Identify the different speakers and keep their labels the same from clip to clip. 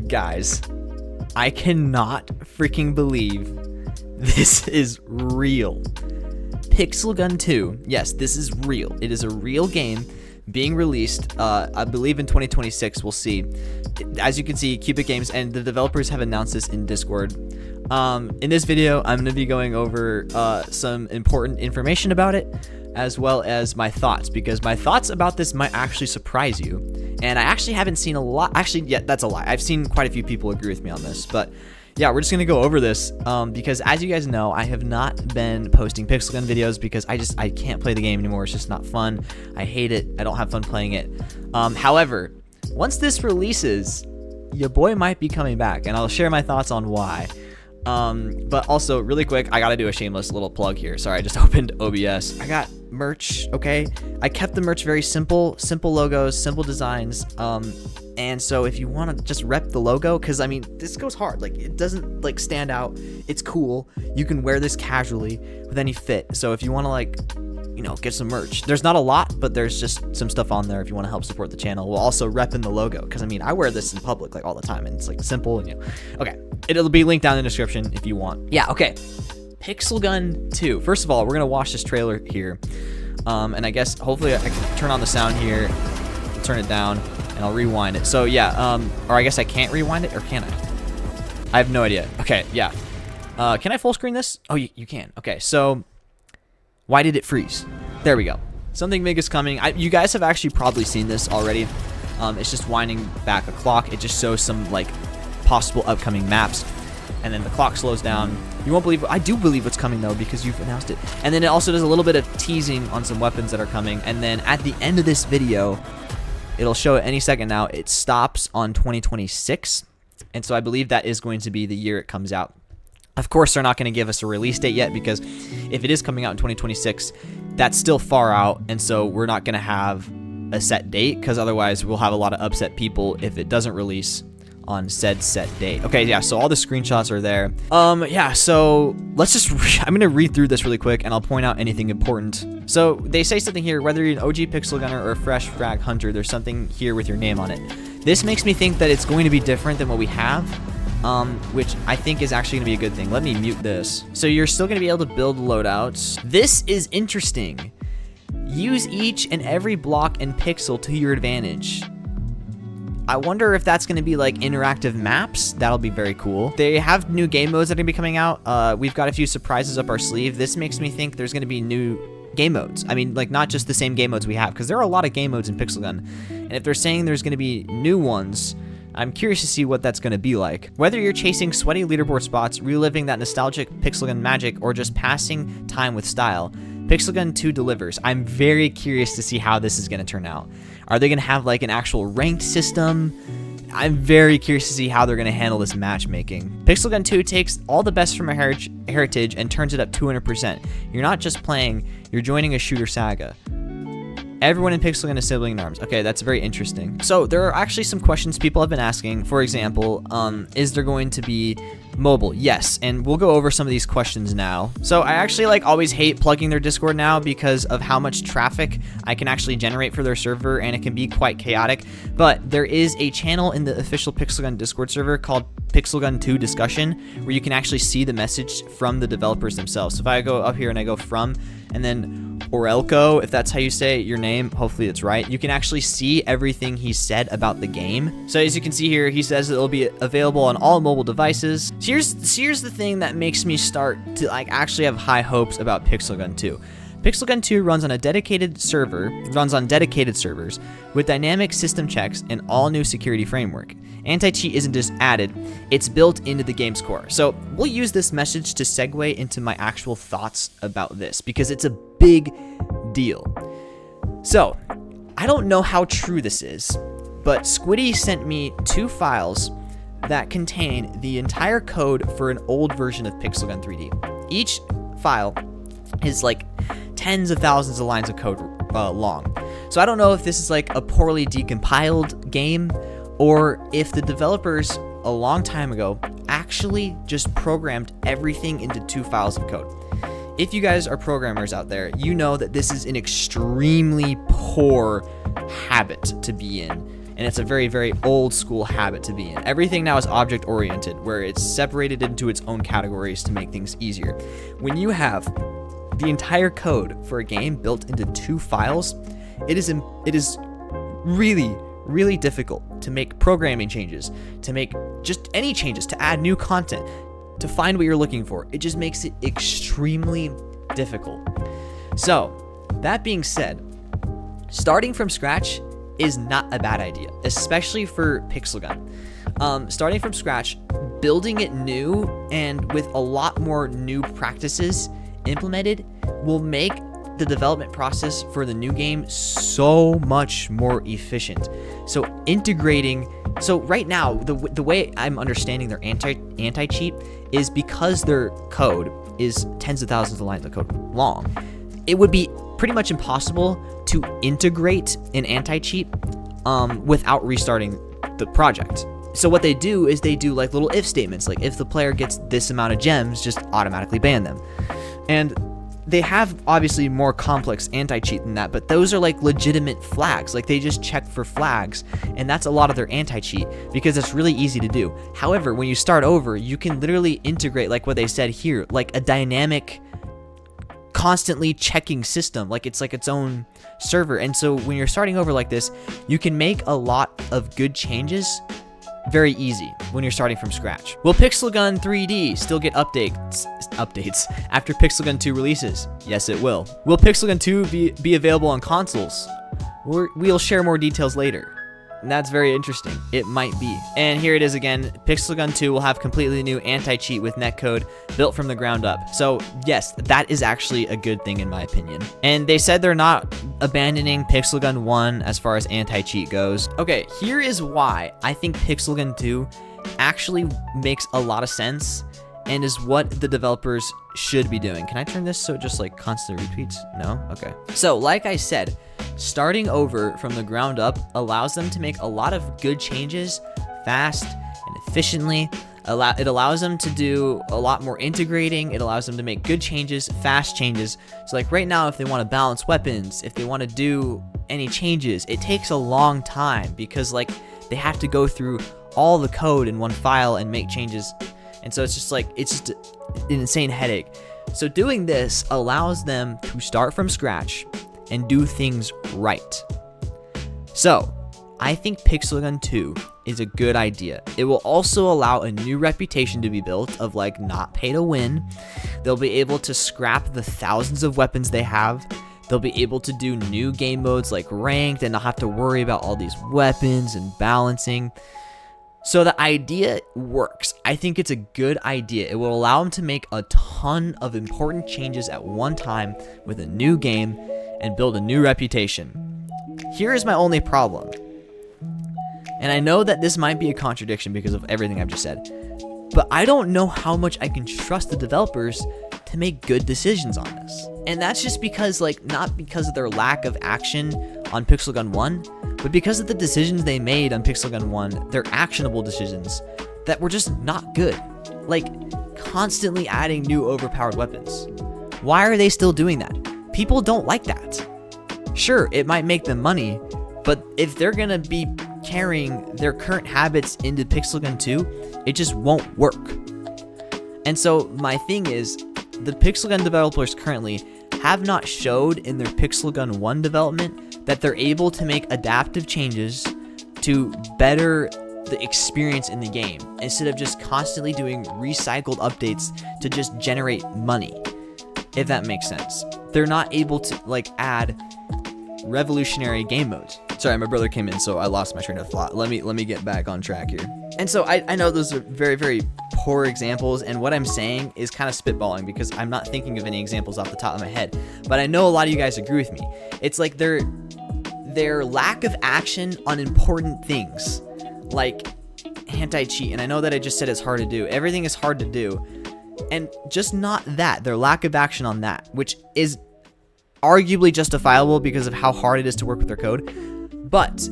Speaker 1: Guys, I cannot freaking believe this is real. Pixel Gun 2, yes, this is real. It is a real game being released, I believe in 2026, we'll see. As you can see, Cubic Games and the developers have announced this in Discord. In this video, I'm going to be going over some important information about it, as well as my thoughts, because my thoughts about this might actually surprise you. And I actually haven't seen a lot. Actually, yeah, that's a lie. I've seen quite a few people agree with me on this, but yeah, we're just going to go over this because as you guys know, I have not been posting Pixel Gun videos because I can't play the game anymore. It's just not fun. I hate it. I don't have fun playing it. However, once this releases, your boy might be coming back, and I'll share my thoughts on why. But also, really quick, I gotta do a shameless little plug here. Sorry, I just opened OBS. I got merch, okay? I kept the merch very simple logos, simple designs. And so if you want to just rep the logo, because I mean, this goes hard. Like, it doesn't like stand out. It's cool. You can wear this casually with any fit. So if you want to like, you know, get some merch, there's not a lot, but there's just some stuff on there if you want to help support the channel. We'll also rep in the logo, because I mean, I wear this in public like all the time, and it's like simple and okay. It'll be linked down in the description if you want. Yeah, okay. Pixel Gun 2. First of all, we're gonna watch this trailer here, and I guess hopefully I can turn on the sound here, turn it down, and I'll rewind it. So yeah, or I guess I can't rewind it, or can I? I have no idea. Okay, yeah. Can I full screen this? Oh, you can. Okay, so why did it freeze? There we go. Something big is coming. You guys have actually probably seen this already. It's just winding back a clock. It just shows some like possible upcoming maps, and then the clock slows down. You won't believe. I do believe what's coming though, because you've announced it. And then it also does a little bit of teasing on some weapons that are coming. And then at the end of this video, it'll show it any second now. It stops on 2026, and so I believe that is going to be the year it comes out. Of course, they're not going to give us a release date yet, because if it is coming out in 2026, that's still far out, and so we're not going to have a set date, because otherwise we'll have a lot of upset people if it doesn't release on said set date. Okay, yeah, so all the screenshots are there. Yeah, so let's just, I'm going to read through this really quick, and I'll point out anything important. So they say something here, whether you're an OG pixel gunner or a fresh frag hunter, there's something here with your name on it. This makes me think that it's going to be different than what we have, which I think is actually gonna be a good thing. Let me mute this. So you're still gonna be able to build loadouts. This is interesting. Use each and every block and pixel to your advantage. I wonder if that's gonna be like interactive maps. That'll be very cool. They have new game modes that are gonna be coming out. We've got a few surprises up our sleeve. This makes me think there's gonna be new game modes. I mean, like, not just the same game modes we have, because there are a lot of game modes in Pixel Gun. And if they're saying there's gonna be new ones, I'm curious to see what that's going to be like. Whether you're chasing sweaty leaderboard spots, reliving that nostalgic Pixel Gun magic, or just passing time with style, Pixel Gun 2 delivers. I'm very curious to see how this is going to turn out. Are they going to have like an actual ranked system? I'm very curious to see how they're going to handle this matchmaking. Pixel Gun 2 takes all the best from our heritage and turns it up 200%. You're not just playing, you're joining a shooter saga. Everyone in Pixel Gun is sibling in arms. Okay, that's very interesting. So there are actually some questions people have been asking. For example, is there going to be mobile? Yes, and we'll go over some of these questions now. So I actually like always hate plugging their Discord now because of how much traffic I can actually generate for their server, and it can be quite chaotic. But there is a channel in the official Pixel Gun Discord server called Pixel Gun 2 Discussion, where you can actually see the message from the developers themselves. So if I go up here and I go from, and then Orelco, if that's how you say your name, hopefully it's right, you can actually see everything he said about the game. So as you can see here, he says it'll be available on all mobile devices. So here's the thing that makes me start to like actually have high hopes about Pixel Gun 2. Pixel Gun 2 runs on dedicated servers with dynamic system checks and all new security framework. Anti-cheat isn't just added, it's built into the game's core. So we'll use this message to segue into my actual thoughts about this, because it's a big deal. So I don't know how true this is, but Squiddy sent me 2 files that contain the entire code for an old version of Pixel Gun 3D. Each file is like tens of thousands of lines of code long. So I don't know if this is like a poorly decompiled game, or if the developers a long time ago actually just programmed everything into 2 files of code. If you guys are programmers out there, you know that this is an extremely poor habit to be in. and it's a very, very old school habit to be in. Everything now is object oriented, where it's separated into its own categories to make things easier. When you have the entire code for a game built into 2 files, it is really, really difficult to make programming changes, to make just any changes, to add new content, to find what you're looking for. It just makes it extremely difficult. So, that being said, starting from scratch is not a bad idea, especially for Pixel Gun. Starting from scratch, building it new and with a lot more new practices implemented will make the development process for the new game so much more efficient. So right now, the way I'm understanding their anti-cheat is because their code is tens of thousands of lines of code long. It would be pretty much impossible to integrate an anti-cheat without restarting the project. So what they do is they do like little if statements, like if the player gets this amount of gems, just automatically ban them. And they have obviously more complex anti-cheat than that, but those are like legitimate flags. Like they just check for flags, and that's a lot of their anti-cheat because it's really easy to do. However, when you start over, you can literally integrate, like what they said here, like a dynamic, constantly checking system. Like it's like its own server. And so when you're starting over like this, you can make a lot of good changes very easy when you're starting from scratch. Will Pixel Gun 3D still get updates after Pixel Gun 2 releases? Yes, it will. Will Pixel Gun 2 be available on consoles? We'll share more details later. And that's very interesting. It might be. And here it is again. Pixel Gun 2 will have completely new anti-cheat with netcode built from the ground up. So yes, that is actually a good thing in my opinion. And they said they're not abandoning Pixel Gun 1 as far as anti-cheat goes. Okay, here is why I think Pixel Gun 2 actually makes a lot of sense and is what the developers should be doing. Can I turn this so it just like constantly retweets? No? Okay. So like I said, starting over from the ground up allows them to make a lot of good changes fast and efficiently. It allows them to do a lot more integrating. It allows them to make good changes, fast changes. So like right now, if they want to balance weapons, if they want to do any changes, it takes a long time because like they have to go through all the code in one file and make changes. And so it's just an insane headache. So doing this allows them to start from scratch and do things right. So I think Pixel Gun 2 is a good idea. It will also allow a new reputation to be built of like not pay to win. They'll be able to scrap the thousands of weapons they have. They'll be able to do new game modes like ranked and not have to worry about all these weapons and balancing. So the idea works. I think it's a good idea. It will allow them to make a ton of important changes at one time with a new game and build a new reputation. Here is my only problem. And I know that this might be a contradiction because of everything I've just said, but I don't know how much I can trust the developers to make good decisions on this. And that's just because, like, not because of their lack of action on Pixel Gun 1, but because of the decisions they made on Pixel Gun 1, they're actionable decisions that were just not good. Like, constantly adding new overpowered weapons. Why are they still doing that? People don't like that. Sure, it might make them money, but if they're gonna be carrying their current habits into Pixel Gun 2, it just won't work. And so my thing is, the Pixel Gun developers currently have not showed in their Pixel Gun 1 development that they're able to make adaptive changes to better the experience in the game instead of just constantly doing recycled updates to just generate money, if that makes sense. They're not able to like add revolutionary game modes. Sorry, my brother came in, so I lost my train of thought. Let me get back on track here. And so I know those are very, very poor examples, and what I'm saying is kind of spitballing because I'm not thinking of any examples off the top of my head. But I know a lot of you guys agree with me. It's like their lack of action on important things, like anti-cheat. And I know that I just said it's hard to do. Everything is hard to do. And just not that. Their lack of action on that, which is arguably justifiable because of how hard it is to work with their code. But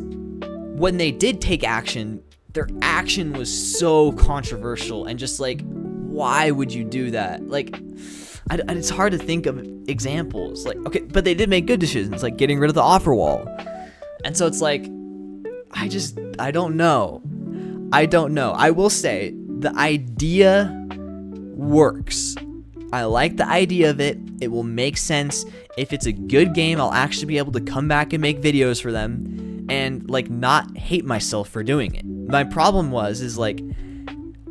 Speaker 1: when they did take action, their action was so controversial and just like, why would you do that? Like, it's hard to think of examples. Like, okay, but they did make good decisions, like getting rid of the offer wall. And so it's like, I don't know. I will say the idea works. I like the idea of it. It will make sense. If it's a good game, I'll actually be able to come back and make videos for them and like not hate myself for doing it. My problem is like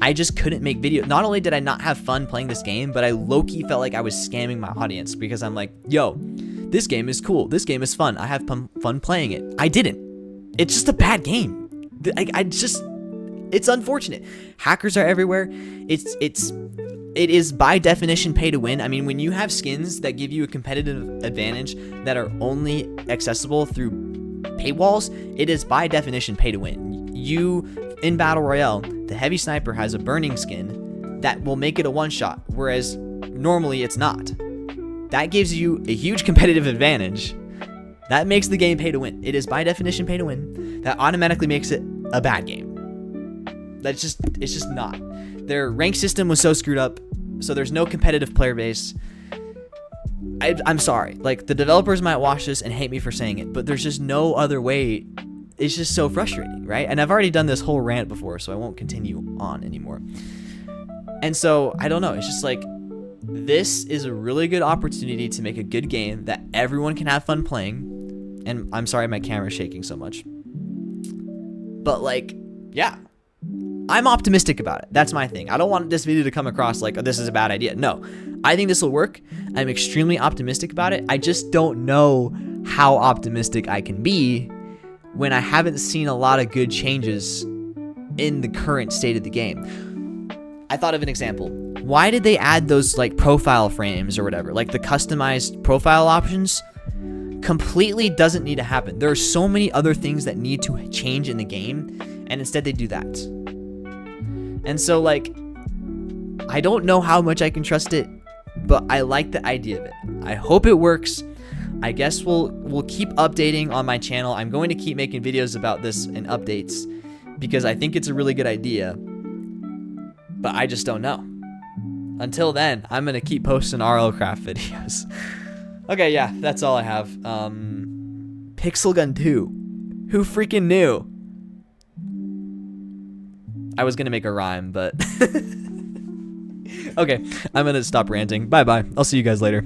Speaker 1: I just couldn't make videos. Not only did I not have fun playing this game, but I low-key felt like I was scamming my audience because I'm like, yo, this game is cool. This game is fun. I have fun playing it. I didn't. It's just a bad game. It's unfortunate. Hackers are everywhere. It is by definition pay to win. I mean, when you have skins that give you a competitive advantage that are only accessible through paywalls, it is by definition pay to win. You, in Battle Royale, the heavy sniper has a burning skin that will make it a one-shot, whereas normally it's not. That gives you a huge competitive advantage. That makes the game pay to win. It is by definition pay to win. That automatically makes it a bad game. It's just not. Their rank system was so screwed up, so there's no competitive player base. I'm sorry. Like, the developers might watch this and hate me for saying it, but there's just no other way. It's just so frustrating, right? And I've already done this whole rant before, so I won't continue on anymore. And so, I don't know. It's just like, this is a really good opportunity to make a good game that everyone can have fun playing. And I'm sorry my camera's shaking so much. But, like, yeah. I'm optimistic about it. That's my thing. I don't want this video to come across like, oh, this is a bad idea. No, I think this will work. I'm extremely optimistic about it. I just don't know how optimistic I can be when I haven't seen a lot of good changes in the current state of the game. I thought of an example. Why did they add those like profile frames or whatever? Like the customized profile options completely doesn't need to happen. There are so many other things that need to change in the game, and instead they do that. And so, like, I don't know how much I can trust it, but I like the idea of it. I hope it works. I guess we'll keep updating on my channel. I'm going to keep making videos about this and updates because I think it's a really good idea, but I just don't know. Until then, I'm going to keep posting RL Craft videos. Okay, yeah, that's all I have. Pixel Gun 2. Who freaking knew? I was going to make a rhyme, but... Okay, I'm going to stop ranting. Bye-bye. I'll see you guys later.